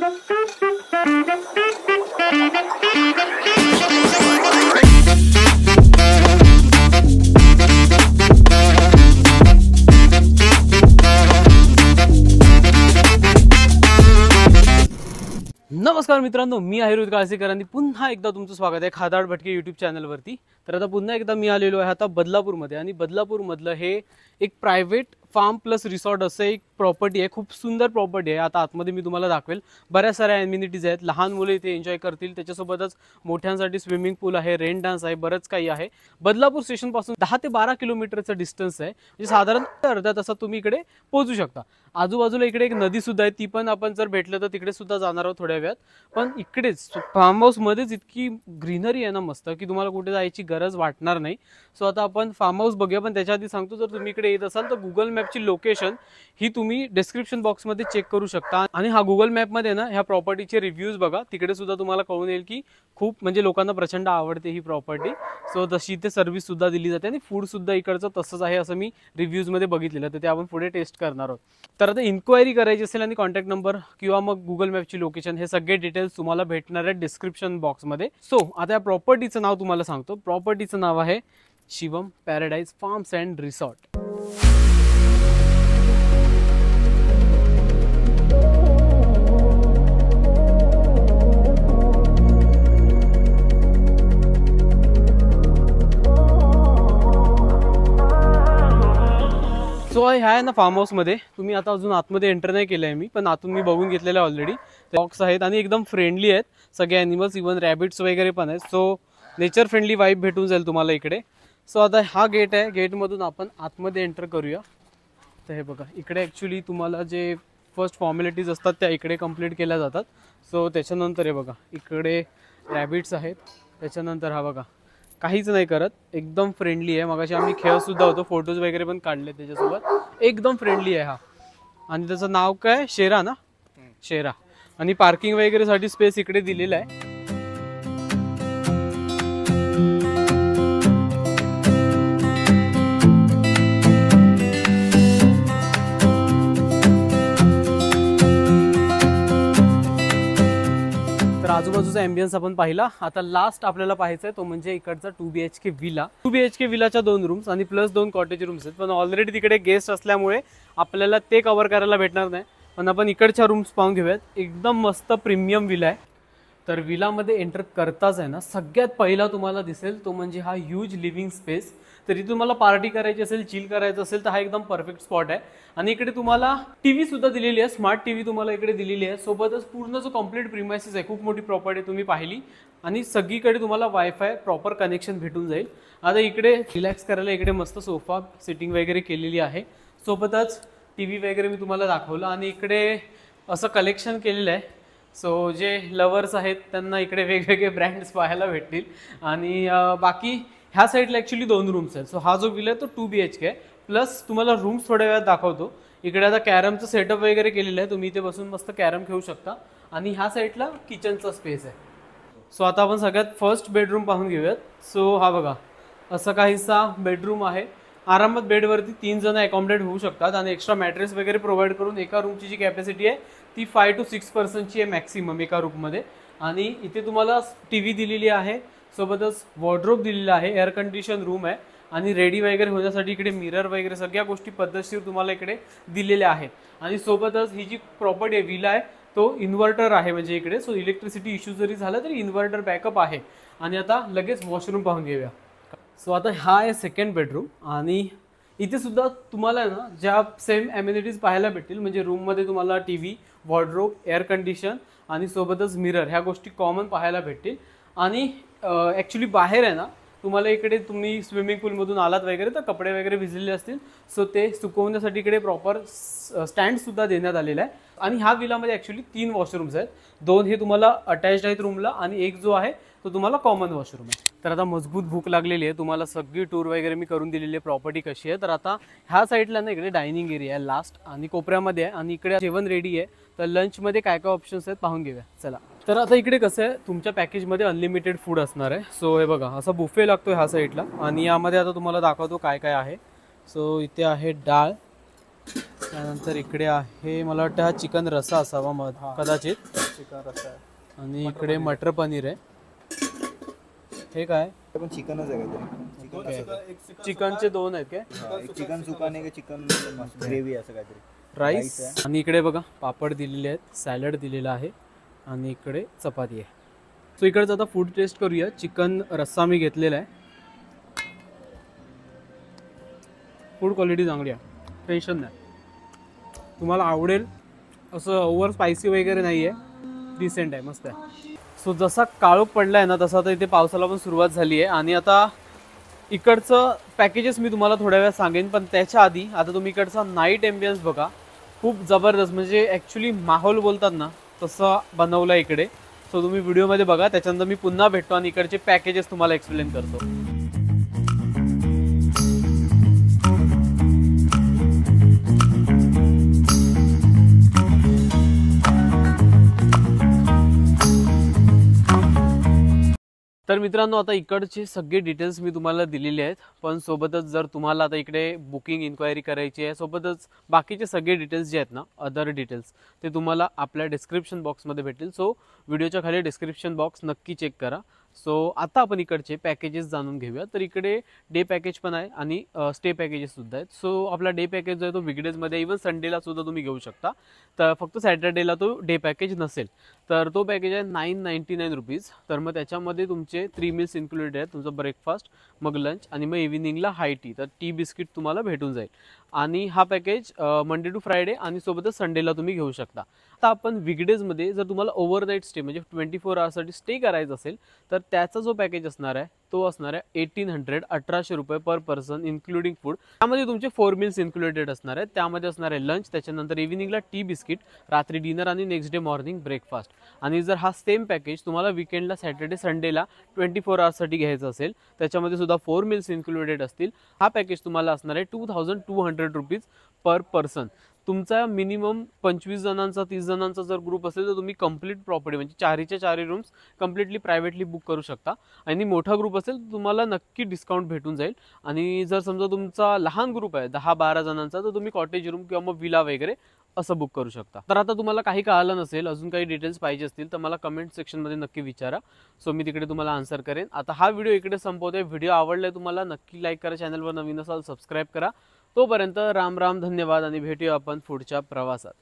नमस्कार मित्रांनो, मी आहे रोहित काळसेकर आणि पुन्हा एकदा तुमचं स्वागत आहे खादाड भटके यूट्यूब चॅनलवरती। तर आता पुन्हा एकदा मी आलेलो आहे आता बदलापूरमध्ये आणि बदलापूरमधलं हे एक प्रायव्हेट फार्म प्लस रिसॉर्ट असं एक प्रॉपर्टी आहे। खूप सुंदर प्रॉपर्टी आहे। आता आतमध्ये मी तुम्हाला दाखवेल। बऱ्याच साऱ्या ॲम्युनिटीज आहेत, लहान मुले इथे एन्जॉय करतील, त्याच्यासोबतच मोठ्यांसाठी स्विमिंग पूल आहे, रेन डान्स आहे, बरंच काही आहे। बदलापूर स्टेशन पासून 10 ते 12 किलोमीटरचं डिस्टन्स आहे, म्हणजे साधारण अर्ध्या तासात तुम्ही इकडे पोहोचू शकता। आजूबाजूला इकडे एक नदी सुद्धा आहे, ती पण आपण जर भेटलं तर तिकडे सुद्धा जाणार आहोत थोड्या वेळात। पण इकडेच फार्म हाऊस मध्येच इतकी ग्रीनरी आहे ना मस्त, की तुम्हाला कुठे जायची गरज वाटणार नाही। सो आता आपण फार्म हाऊस बघूया, पण त्याच्या आधी सांगतो, जर तुम्ही इकडे येत असाल तर गुगल मॅपची लोकेशन ही तुम्ही डिस्क्रिप्शन बॉक्समध्ये चेक करू शकता। आणि हा गुगल मॅपमध्ये ना ह्या प्रॉपर्टीचे रिव्ह्यूज बघा, तिकडे सुद्धा तुम्हाला कळून येईल की खूप म्हणजे लोकांना प्रचंड आवडते ही प्रॉपर्टी। सो तशी इथे सर्व्हिस सुद्धा दिली जाते आणि फूड सुद्धा इकडचं तसंच आहे असं मी रिव्ह्यूजमध्ये बघितलेलं, तर ते आपण पुढे टेस्ट करणार आहोत। तर आता इन्क्वायरी करायची असेल आणि कॉन्टॅक्ट नंबर किंवा मग गुगल मॅपची लोकेशन हे सगळे डिटेल्स तुम्हाला भेटणार आहेत डिस्क्रिप्शन बॉक्समध्ये। सो आता या प्रॉपर्टीचं नाव तुम्हाला सांगतो। प्रॉपर्टीचं नाव आहे Shivam paradise farms and resort. So ह्या आहे ना फार्म हाऊसमध्ये तुम्ही आता अजून आतमध्ये एंटर नाही केलं आहे मी, पण आतून मी बघून घेतलेलं आहे ऑलरेडी। बॉक्स आहेत आणि एकदम फ्रेंडली आहेत सगळे ॲनिमल्स, इवन रॅबिट्स वगैरे पण आहेत। सो नेचर फ्रेंडली वाईब भेटून जाईल तुम्हाला इकडे। सो आता हा गेट आहे, गेटमधून आपण आतमध्ये एंटर करूया। तर हे बघा, इकडे ॲक्च्युली तुम्हाला जे फर्स्ट फॉर्मॅलिटीज असतात त्या इकडे कंप्लीट केल्या जातात। सो त्याच्यानंतर हे बघा, इकडे रॅबिट्स आहेत, त्याच्यानंतर हा बघा काहीच नाही करत, एकदम फ्रेंडली आहे। मगाशी आम्ही खेळ सुद्धा होतो, फोटोज वगैरे पण काढले त्याच्यासोबत, एकदम फ्रेंडली आहे हा। आणि त्याचं नाव काय, शेरा ना, शेरा। आणि पार्किंग वगैरे साठी स्पेस इकडे दिलेला आहे। आजूबाजूचा एम्बियन्स आपण पाहिला। आता लास्ट आपल्याला पाहायचं आहे तो म्हणजे इकडचा 2 BHK विला। 2 BHK विलाच्या 2 रूम्स आणि प्लस 2 कॉटेज रूम्स आहेत, पण ऑलरेडी तिकडे गेस्ट असल्यामुळे आपल्याला ते कव्हर करायला भेटणार नाही। पण आपण इकडच्या रूम्स पाहून घेऊयात। एकदम मस्त प्रीमियम विला आहे। तर विलामध्ये एंटर करताच आहे ना सगळ्यात पहिला तुम्हाला दिसेल तो म्हणजे हा ह्यूज लिव्हिंग स्पेस। तरी तुम्हाला पार्टी करायची असेल, चिल करायचं असेल तर हा एकदम परफेक्ट स्पॉट आहे। आणि इकडे तुम्हाला टीव्ही सुद्धा दिलेली आहे, स्मार्ट टीव्ही तुम्हाला इकडे दिलेली आहे। सोबतच पूर्ण जो कंप्लीट प्रिमायसिस आहे, खूप मोठी प्रॉपर्टी तुम्ही पाहिली आणि सगळीकडे तुम्हाला वायफाय प्रॉपर कनेक्शन भेटून जाईल। आता इकडे रिलॅक्स करायला इकडे मस्त सोफा सिटिंग वगैरे केलेली आहे, सोबतच टीव्ही वगैरे मी तुम्हाला दाखवलं। आणि इकडे असं कलेक्शन केलेलं आहे, सो जे लवर्स आहेत त्यांना इकडे वेगवेगळे ब्रँड्स पाहायला भेटतील। आणि बाकी ह्या साईडला ॲक्च्युली 2 रूम्स आहेत। सो हा जो विला आहे तो 2 BHK आहे, प्लस तुम्हाला रूम्स थोड्या वेळात दाखवतो। इकडे आता कॅरमचं सेटअप वगैरे केलेलं आहे, तुम्ही इथे बसून मस्त कॅरम खेळू शकता। आणि ह्या साईडला किचनचा स्पेस आहे। सो आता आपण सगळ्यात फर्स्ट बेडरूम पाहून घेऊयात। सो हा बघा, असं काहीसा बेडरूम आहे। आरामात बेडवरती 3 जण अकॉमोडेट होऊ शकतात आणि एक्स्ट्रा मॅट्रेस वगैरे प्रोव्हाइड करून एका रूमची जी कॅपॅसिटी आहे ती 5 to 6 पर्सनची आहे मॅक्सिमम एका रूममध्ये। आणि इथे तुम्हाला टीव्ही दिलेली आहे, सोबतच वॉर्डरोब दिलेला आहे, एअर कंडिशन रूम आहे आणि रेडी वगैरे होण्यासाठी इकडे मिरर वगैरे सगळ्या गोष्टी पद्धतशीर तुम्हाला इकडे दिलेल्या आहेत। आणि सोबतच ही जी प्रॉपर्टी आहे विला आहे तो इन्व्हर्टर आहे म्हणजे इकडे, सो इलेक्ट्रिसिटी इश्यू जरी झाला तरी इन्व्हर्टर बॅकअप आहे। आणि आता लगेच वॉशरूम पाहून घेऊया। सो आता हा आहे सेकंड बेडरूम आणि इथे सुद्धा तुम्हाला ना ज्या सेम ॲम्युनिटीज पाहायला भेटतील, म्हणजे रूममध्ये तुम्हाला टीव्ही, वॉर्डरोब, एअर कंडिशन आणि सोबतच मिरर ह्या गोष्टी कॉमन पाहायला भेटतील। आणि ॲक्च्युली बाहेर आहे ना तुम्हाला इकडे तुम्ही स्विमिंग पूलमधून आलात वगैरे तर कपडे वगैरे भिजलेले असतील, सो ते सुकवण्यासाठी इकडे प्रॉपर स्टँडसुद्धा देण्यात आलेला आहे। आणि ह्या विलामध्ये ॲक्च्युली 3 वॉशरूम्स आहेत, 2 हे तुम्हाला अटॅच्ड आहेत रूमला आणि एक जो आहे तो तुम्हाला कॉमन वॉशरूम आहे। तर आता मजबूत भूक लागलेली आहे, तुम्हाला सगळी टूर वगैरे मी करून दिलेली आहे प्रॉपर्टी कशी आहे। तर आता ह्या साईडला ना इकडे डायनिंग एरिया आहे लास्ट आणि कोपऱ्यामध्ये आहे आणि इकडे जेवण रेडी आहे। तर लंचमध्ये काय काय ऑप्शन्स आहेत पाहून घेऊया चला। तर आता इकडे कसं आहे, तुमच्या पॅकेजमध्ये अनलिमिटेड फूड असणार आहे। सो हे बघा, असा बुफे लागतो ह्या साईडला आणि यामध्ये आता तुम्हाला दाखवतो काय काय आहे। सो इथे आहे डाळ, त्यानंतर इकडे आहे मला वाटतं हा चिकन रस्सा असावा कदाचित. चिकन रस्सा आहे आणि इकडे मटर पनीर आहे. हे काय पण चिकनच आहे काहीतरी. चिकनचे 2 आहेत काय. एक चिकन सुका आणि चिकन ग्रेव्ही असं काहीतरी. राईस आणि इकडे बघा पापड दिलेले आहेत, सॅलड दिलेला आहे आणि इकडे चपाती आहे. सो इकडचं आता फूड टेस्ट करूया. चिकन रस्सा मी घेतलेला आहे. फूड क्वालिटी चांगली आहे, टेन्शन नाही. तुम्हाला आवडेल असं ओव्हर स्पायसी वगैरे नाही आहे, डिसेंट आहे, मस्त आहे. सो जसा काळोख पडला आहे ना तसा आता इथे पावसाला पण सुरुवात झाली आहे. आणि आता इकडचं पॅकेजेस मी तुम्हाला थोड्या वेळात सांगेन, पण त्याच्या आधी आता तुम्ही इकडचा नाईट एम्बियन्स बघा. खूप जबरदस्त, म्हणजे ॲक्च्युली माहोल बोलतात ना तसं बनवलं आहे इकडे. सो तुम्ही व्हिडिओमध्ये बघा, त्याच्यानंतर मी पुन्हा भेटतो आणि इकडचे पॅकेजेस तुम्हाला एक्सप्लेन करतो. तर मित्रांनो आता इकडचे सगळे डिटेल्स मी तुम्हाला दिलेले आहेत, पण सोबतच जर तुम्हाला आता इकडे बुकिंग इन्क्वायरी करायची आहे, सोबतच बाकीचे सगळे डिटेल्स जे आहेत ना, अदर डिटेल्स, ते तुम्हाला आपल्या डिस्क्रिप्शन बॉक्समध्ये भेटेल. सो व्हिडिओच्या खाली डिस्क्रिप्शन बॉक्स नक्की चेक करा. सो आता आपण इकडचे पॅकेजेस जाणून घेऊया. तर इकडे डे पॅकेज पण आहे आणि स्टे पॅकेजेस सुद्धा आहेत. सो आपला डे पॅकेज जो आहे तो वीकडेजमध्ये, इव्हन संडेला सुद्धा तुम्ही घेऊ शकता. तर फक्त सॅटर्डेला तो डे पॅकेज नसेल तर तो पॅकेज आहे 999 रुपीज. तर मग त्याच्यामध्ये तुमचे 3 मील्स इन्क्लुडेड आहेत, तुमचं ब्रेकफास्ट, मग लंच आणि मग इव्हिनिंगला हाय टी. तर टी बिस्किट तुम्हाला भेटून जाईल. आणि हा पॅकेज मंडे टू फ्रायडे आणि सोबतच संडेला तुम्ही घेऊ शकता. आता आपण वीकडेजमध्ये जर तुम्हाला ओव्हरनाईट स्टे म्हणजे 24 आवर्ससाठी स्टे करायचं असेल तर त्याचा जो पॅकेज असणार आहे तो असणार आहे 1800 रुपये पर पर्सन इन्क्लुडिंग फूड. त्यामध्ये तुमचे 4 मील्स इन्क्लुडेड असणार आहेत. त्यामध्ये असणार आहे लंच, त्याच्यानंतर इव्हिनिंगला टी बिस्किट, रात्री डिनर आणि नेक्स्ट डे मॉर्निंग ब्रेकफास्ट. आणि जर हा सेम पॅकेज तुम्हाला वीकेंडला सॅटर्डे संडेला 24 आवर्ससाठी घ्यायचं असेल त्याच्यामध्ये सुद्धा 4 मील्स इन्क्लुडेड असतील. हा पॅकेज तुम्हाला असणार आहे 2200 रुपीज पर पर्सन. तुमचा मिनिमम 25 जणांचा 30 जणांचा जर ग्रुप असेल तर तुम्ही कंप्लीट प्रॉपर्टी म्हणजे 4च्या 4 रूम्स कंप्लिटली प्रायव्हेटली बुक करू शकता. आणि मोठा ग्रुप असेल तर तुम्हाला नक्की डिस्काउंट भेटून जाईल. आणि जर समजा तुमचा लहान ग्रुप आहे 10-12 जणांचा तर तुम्ही कॉटेज रूम किंवा मग विला वगैरे असं बुक करू शकता. तर आता तुम्हाला काही कळालं नसेल, अजून काही डिटेल्स पाहिजे असतील तर मला कमेंट सेक्शनमध्ये नक्की विचारा. सो मी तिकडे तुम्हाला आन्सर करेन. आता हा व्हिडिओ इकडे संपवतोय. व्हिडिओ आवडलाय तुम्हाला नक्की लाईक करा, चॅनलवर नवीन असाल सबस्क्राईब करा. तोपर्यंत राम राम, धन्यवाद आणि भेटूया आपण पुढच्या प्रवासात.